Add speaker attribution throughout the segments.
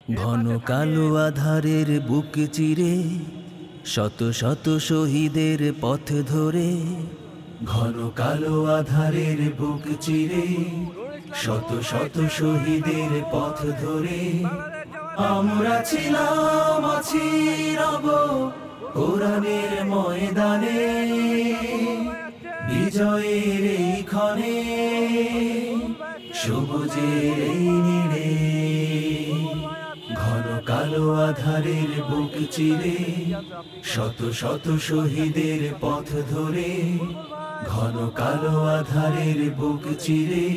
Speaker 1: ঘন কালো আধারের বুক চিরে শত শত শহীদের পথ ধরে, ঘন কালো আধারের বুক চিরে শত শত শহীদের পথ ধরে আমরা ছিলাম, আছি, রব কোরআনের ময়দানে, বিজয়ের এই ক্ষণে, সবুজের এই নীড়ে। ঘন কালো আধারের বুক চিরে শত শত শহীদের পথ ধরে, ঘন কালো আধারের বুক চিরে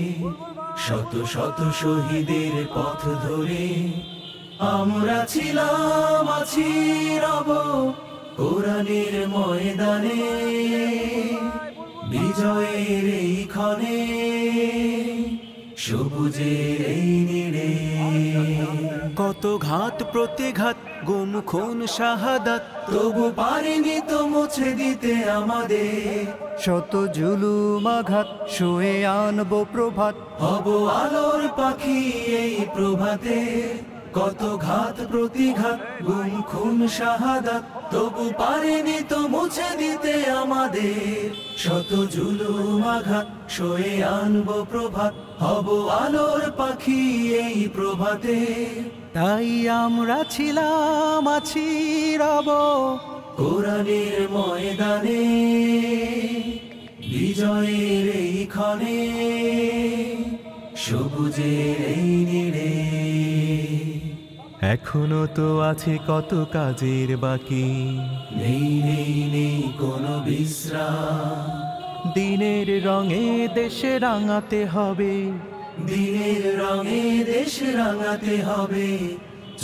Speaker 1: শত শত শহীদের পথ ধরে আমরা ছিলাম, আছি, রব কোরআনের ময়দানে, বিজয়ের এই ক্ষণে, সবুজের এই নীড়ে।
Speaker 2: কত ঘাত প্রতিঘাত, গুম খুন শাহাদাত,
Speaker 1: তবু পারিনি তো মুছে দিতে আমাদের
Speaker 3: শত জুলুম আঘাত, শুয়ে আনবো প্রভাত,
Speaker 1: হব আলোর পাখি এই প্রভাতে। কত ঘাত প্রতিঘাত, গুম খুন শাহাদাত, তবু পারেনি তো মুছে দিতে আমাদের শত জুলুম আঘাত, সয়ে আনবো প্রভাত, হব আলোর পাখি এই প্রভাতে।
Speaker 2: তাই আমরা ছিলাম, আছি, রব
Speaker 1: কোরআনের ময়দানে, বিজয়ের এই ক্ষণে, সবুজের এই নীড়ে।
Speaker 2: এখনো তো আছে কত কাজের বাকি,
Speaker 1: নেই নেই নেই কোনো বিশ্রাম,
Speaker 2: দিনের রঙে দেশে রাঙাতে হবে,
Speaker 1: দিনের রঙে দেশ রাঙাতে হবে,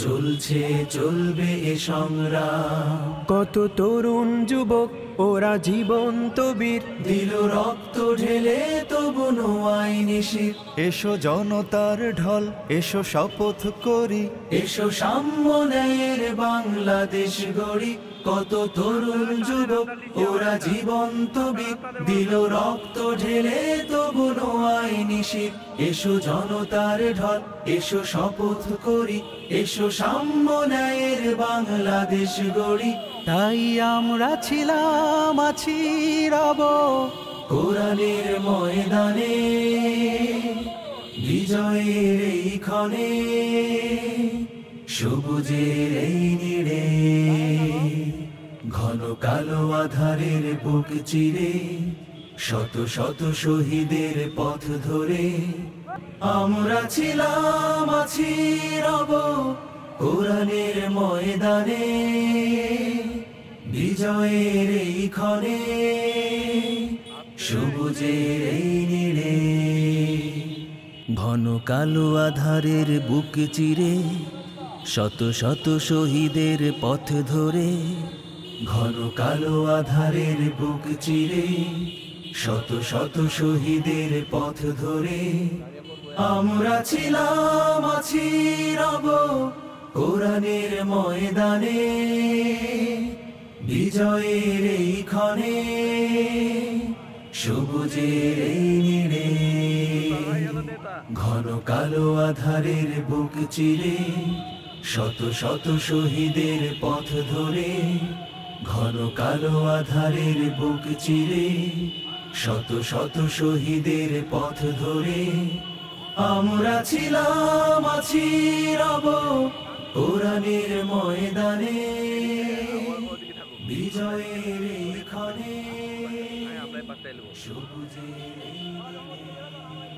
Speaker 1: চলছে চলবে এ সংগ্রাম।
Speaker 2: কত তরুণ যুবক ওরা জীবন্ত বীর,
Speaker 1: দিল রক্ত ঢেলে তবু নোয়াই নিশির।
Speaker 2: এসো জনতার ঢল, এসো শপথ করি,
Speaker 1: এসো সাম্য ন্যায়ের বাংলাদেশ গড়ি। কত তরুণ যুবক ওরা জীবন্ত বীর, দিল রক্ত ঢেলে তবু নোয়াই নিশির। এসো জনতার ঢল, এসো শপথ করি, এসো সাম্য ন্যায়ের বাংলাদেশ গড়ি।
Speaker 2: তাই আমরা ছিলাম, আছি, রব
Speaker 1: কোরআনের ময়দানে, বিজয়ের এই ক্ষণে, সবুজের এই নীড়ে। ঘন কালো আধারের বুক চিরে শত শত শহীদের পথ ধরে আমরা ছিলাম, আছি, রব কোরআনের ময়দানে, বিজয়ের এই ক্ষণে, সবুজের এই নীড়ে। ঘন কালো আধারের বুক চিরে শত শত শহীদের পথ ধরে, ঘন কালো আধারের বুক চিরে শত শত শহীদের পথ ধরে আমরা ছিলাম, আছি, রব কোরআনের ময়দানে, বিজয়ের এই ক্ষণে, সবুজের এই নীড়ে। ঘন কালো আধারের বুক চিরে শত শত শহীদের পথ ধরে, ঘন কালো আধারের বুক চিরে শত শত শহীদের পথ ধরে আমরা ছিলাম, আছি, রব কোরআনের ময়দানে, বিজয়ের এই ক্ষণে, সবুজের এই নীড়ে।